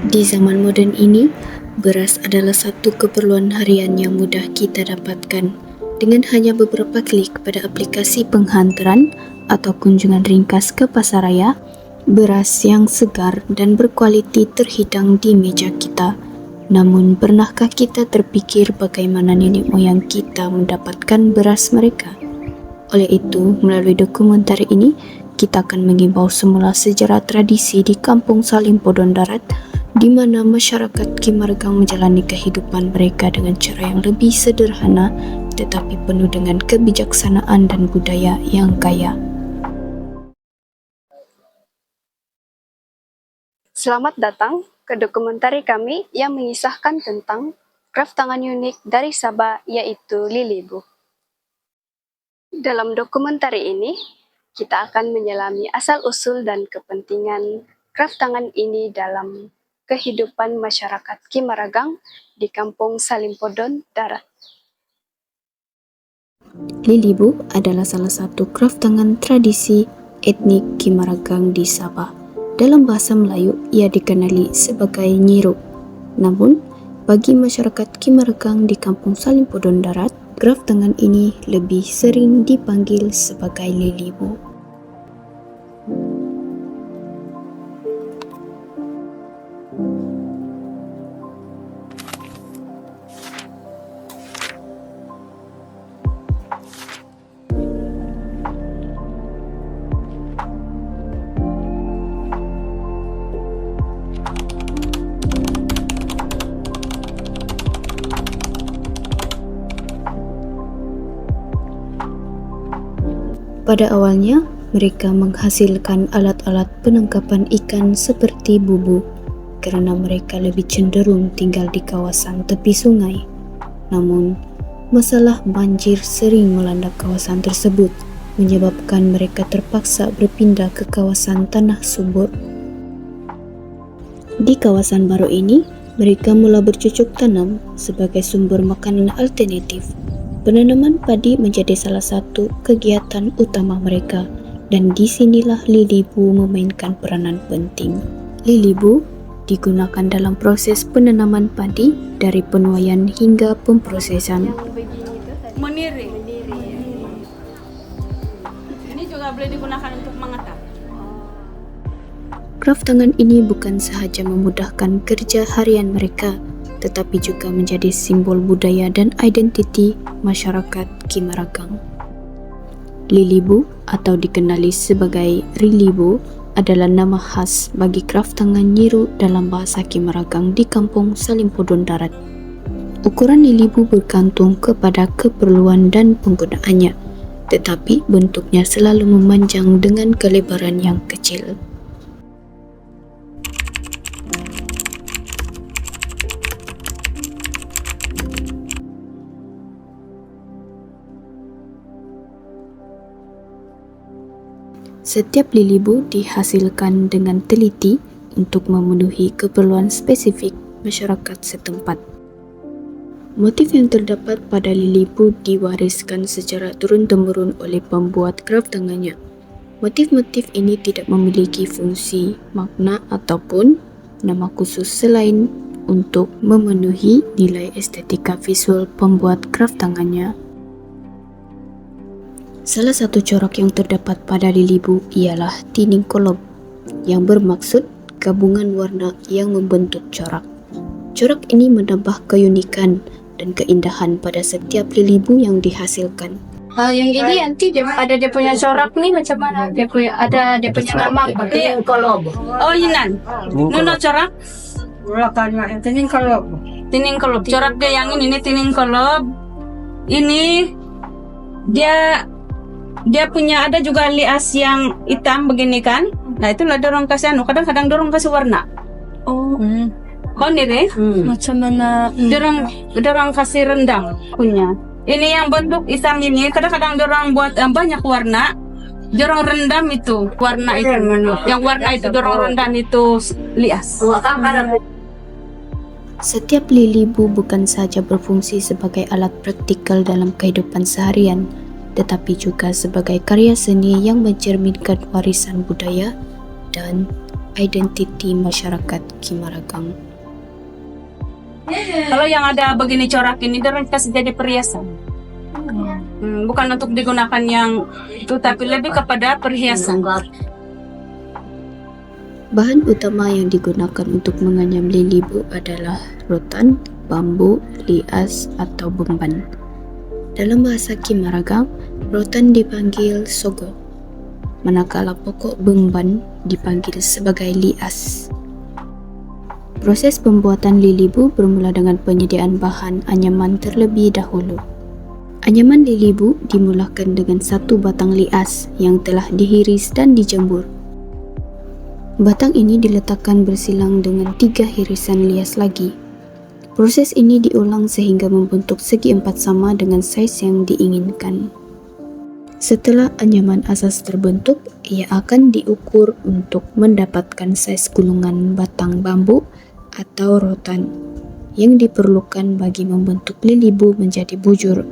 Di zaman moden ini, beras adalah satu keperluan harian yang mudah kita dapatkan dengan hanya beberapa klik pada aplikasi penghantaran atau kunjungan ringkas ke pasaraya. Beras yang segar dan berkualiti terhidang di meja kita. Namun, pernahkah kita terfikir bagaimana nenek moyang kita mendapatkan beras mereka? Oleh itu, melalui dokumentari ini, kita akan mengimbau semula sejarah tradisi di Kampung Salim Podon Darat, di mana masyarakat Kimargang menjalani kehidupan mereka dengan cara yang lebih sederhana tetapi penuh dengan kebijaksanaan dan budaya yang kaya. Selamat datang ke dokumentari kami yang mengisahkan tentang kraft tangan unik dari Sabah, yaitu Lilibu. Dalam dokumentari ini, kita akan menyelami asal-usul dan kepentingan kraft tangan ini dalam kehidupan masyarakat Kimaragang di Kampung Salim Podon Darat. Lilibu adalah salah satu kraft tangan tradisi etnik Kimaragang di Sabah. Dalam bahasa Melayu, ia dikenali sebagai nyiruk. Namun, bagi masyarakat Kimaragang di Kampung Salim Podon Darat, kraft tangan ini lebih sering dipanggil sebagai Lilibu. Pada awalnya, mereka menghasilkan alat-alat penangkapan ikan seperti bubu kerana mereka lebih cenderung tinggal di kawasan tepi sungai. Namun, masalah banjir sering melanda kawasan tersebut menyebabkan mereka terpaksa berpindah ke kawasan tanah subur. Di kawasan baru ini, mereka mula bercocok tanam sebagai sumber makanan alternatif. Penanaman padi menjadi salah satu kegiatan utama mereka dan di sinilah Lilibu memainkan peranan penting. Lilibu digunakan dalam proses penanaman padi dari penuaian hingga pemprosesan. Meniri. Ini juga boleh digunakan untuk mengatak. Kraft tangan ini bukan sahaja memudahkan kerja harian mereka, tetapi juga menjadi simbol budaya dan identiti masyarakat Kimaragang. Lilibu atau dikenali sebagai Rilibu adalah nama khas bagi kraft tangan nyiruk dalam bahasa Kimaragang di Kampung Salim Podon Darat. Ukuran Lilibu bergantung kepada keperluan dan penggunaannya, tetapi bentuknya selalu memanjang dengan kelebaran yang kecil. Setiap Lilibu dihasilkan dengan teliti untuk memenuhi keperluan spesifik masyarakat setempat. Motif yang terdapat pada Lilibu diwariskan secara turun-temurun oleh pembuat kraft tangannya. Motif-motif ini tidak memiliki fungsi, makna ataupun nama khusus selain untuk memenuhi nilai estetika visual pembuat kraft tangannya. Salah satu corak yang terdapat pada Lilibu ialah tining kolob, yang bermaksud gabungan warna yang membentuk corak. Corak ini menambah keunikan dan keindahan pada setiap Lilibu yang dihasilkan. Yang ini nanti ada dia punya corak nih macam mana? Dia punya nama. Tining kolob. Oh inan. Nuno corak? Belakangnya tining kolob. Tining kolob. Corak dia yang ini tining kolob. Ini dia punya ada juga lias yang hitam begini kan. Nah itulah dorong kasih kadang-kadang dorong kasih warna. Oh. Oh nih deh. Macam mana? Dorong kasih rendang punya. Ini yang bentuk hitam ini kadang-kadang dorong buat banyak warna. Dorong rendam itu warna itu. Yang warna itu dorong rendam itu lias. Setiap Lilibu bukan saja berfungsi sebagai alat praktikal dalam kehidupan seharian, tetapi juga sebagai karya seni yang mencerminkan warisan budaya dan identiti masyarakat Kimaragang. Kalau yang ada begini corak ini dia kasih jadi perhiasan. Bukan untuk digunakan yang itu, tapi lebih kepada perhiasan. Bahan utama yang digunakan untuk menganyam lilibu adalah rotan, bambu, lias, atau bemban. Dalam bahasa Kimaragang, rotan dipanggil sogo, manakala pokok bemban dipanggil sebagai lias. Proses pembuatan lilibu bermula dengan penyediaan bahan anyaman terlebih dahulu. Anyaman lilibu dimulakan dengan satu batang lias yang telah dihiris dan dijemur. Batang ini diletakkan bersilang dengan 3 hirisan lias lagi. Proses ini diulang sehingga membentuk segi 4 sama dengan saiz yang diinginkan. Setelah anyaman asas terbentuk, ia akan diukur untuk mendapatkan saiz gulungan batang bambu atau rotan yang diperlukan bagi membentuk lilibu menjadi bujur.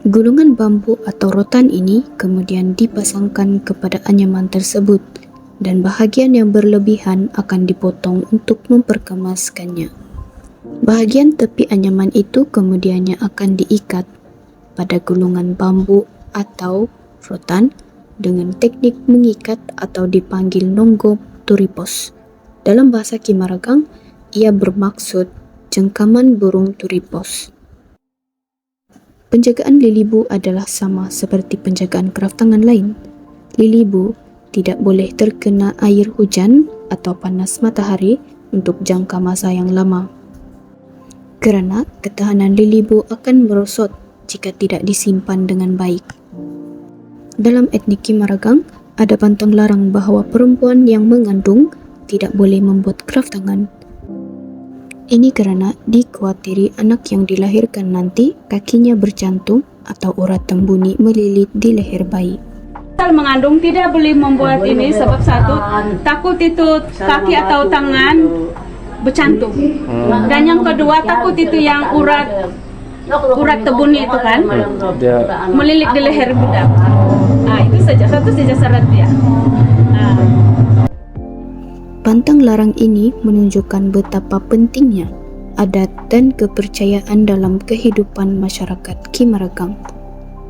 Gulungan bambu atau rotan ini kemudian dipasangkan kepada anyaman tersebut dan bahagian yang berlebihan akan dipotong untuk memperkemaskannya. Bahagian tepi anyaman itu kemudiannya akan diikat pada gulungan bambu atau rotan dengan teknik mengikat atau dipanggil nonggo turipos. Dalam bahasa Kimaragang, ia bermaksud jengkaman burung turipos. Penjagaan lilibu adalah sama seperti penjagaan kraftangan lain. Lilibu tidak boleh terkena air hujan atau panas matahari untuk jangka masa yang lama, kerana ketahanan lilibu akan merosot jika tidak disimpan dengan baik. Dalam etnik Kimaragang, ada pantang larang bahawa perempuan yang mengandung tidak boleh membuat kraftangan. Ini kerana dikhawatirkan anak yang dilahirkan nanti kakinya bercantum atau urat tembuni melilit di leher bayi. Kalau mengandung tidak boleh membuat ini sebab satu, takut itu kaki atau tangan bercantum. Dan yang kedua, takut itu yang urat tembuni itu kan melilit di leher budak. Itu saja, satu saja syarat dia. Pantang larang ini menunjukkan betapa pentingnya adat dan kepercayaan dalam kehidupan masyarakat Kimaragang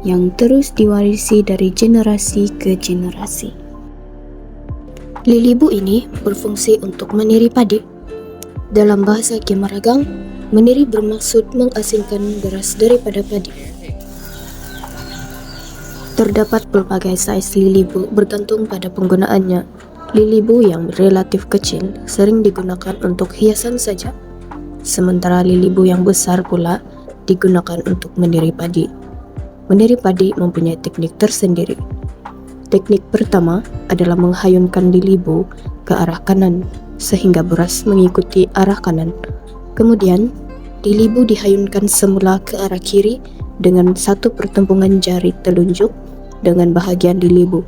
yang terus diwarisi dari generasi ke generasi. Lilibu ini berfungsi untuk meniri padi. Dalam bahasa Kimaragang, meniri bermaksud mengasingkan beras daripada padi. Terdapat berbagai saiz lilibu bergantung pada penggunaannya. Lilibu yang relatif kecil sering digunakan untuk hiasan saja, sementara lilibu yang besar pula digunakan untuk meniri padi. Meniri padi mempunyai teknik tersendiri. Teknik pertama adalah menghayunkan lilibu ke arah kanan sehingga beras mengikuti arah kanan. Kemudian, lilibu dihayunkan semula ke arah kiri dengan satu pertembungan jari telunjuk dengan bahagian lilibu.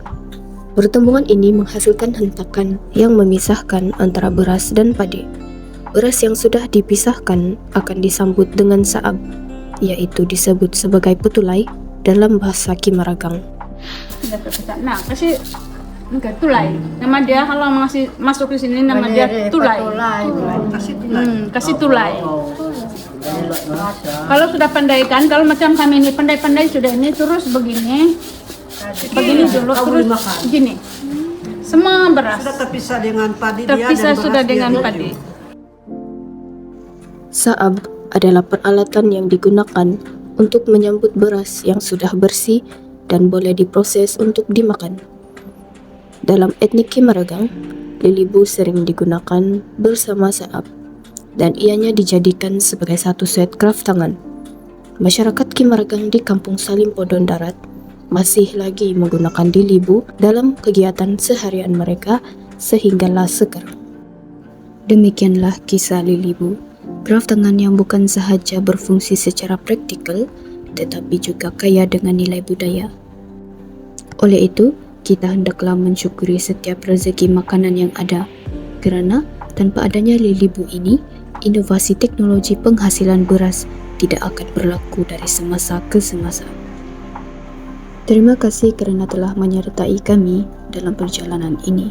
Pertembungan ini menghasilkan hentakan yang memisahkan antara beras dan padi. Beras yang sudah dipisahkan akan disambut dengan saab, yaitu disebut sebagai petulai dalam bahasa Kimaragang. Nah, kasih tulai. Nama dia kalau masuk ke sini nama dia tulai. Kasih tulai. Kalau sudah pandai kan, kalau macam kami ini pandai-pandai sudah ini terus begini dulu terus gini. Semua beras Sudah terpisah dengan padi terpisah dia dan sudah beras dengan dia padi. Saab adalah peralatan yang digunakan untuk menyambut beras yang sudah bersih dan boleh diproses untuk dimakan. Dalam etnik Kimaragang, lilibu sering digunakan bersama saab dan ianya dijadikan sebagai satu set kraftangan. Masyarakat Kimaragang di Kampung Salimpodon Darat masih lagi menggunakan lilibu dalam kegiatan seharian mereka sehinggalah sekarang. Demikianlah kisah lilibu, kraftangan yang bukan sahaja berfungsi secara praktikal tetapi juga kaya dengan nilai budaya. Oleh itu, kita hendaklah mensyukuri setiap rezeki makanan yang ada, kerana tanpa adanya lilibu ini, inovasi teknologi penghasilan beras tidak akan berlaku dari semasa ke semasa. Terima kasih kerana telah menyertai kami dalam perjalanan ini.